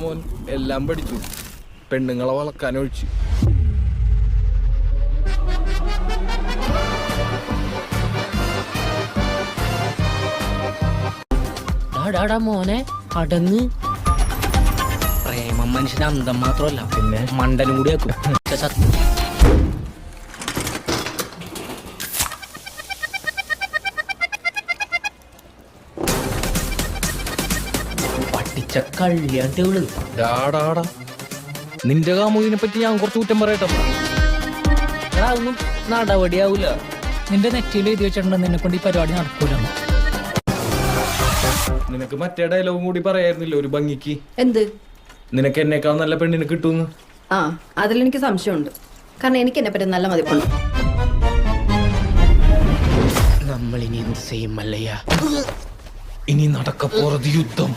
മോൻ എല്ലാം പഠിച്ചു, പെണ്ണുങ്ങളെ വളക്കാനൊഴിച്ചു. മോനെ അടങ്ങ്. പ്രേമം മനുഷ്യന് അന്തം മാത്രമല്ല, പിന്നെ മണ്ടനും കൂടി ആക്കും. പഠിച്ച കള്ളിയാട്ടുകള്. ഡാടാടാ, നിന്റെ കാമുകിനെ പറ്റി ഞാൻ കുറച്ച് കുറ്റം പറയട്ടെ. അതൊന്നും നടപടിയാവൂല. നിന്റെ നെറ്റിയിൽ എഴുതി വെച്ചിട്ടുണ്ട് നിന്നെ കൊണ്ട് ഈ പരിപാടി നടക്കൂല. നിനക്ക് മറ്റേ ഡയലോഗും കൂടി പറയായിരുന്നില്ല ഒരു ഭംഗിക്ക്? എന്ത്? നിനക്ക് എന്നേക്കാൾ നല്ല പെണ്ണിനെ കിട്ടുന്നു. ആ, അതിലെനിക്ക് സംശയമുണ്ട്. കാരണം എനിക്ക് എന്നെ പറ്റി നല്ല മതിപ്പുണ്ട്. നമ്മളിനി എന്ത് ചെയ്യും മല്ലയ്യ? ഇനി നടക്കപ്പോറത് യുദ്ധം.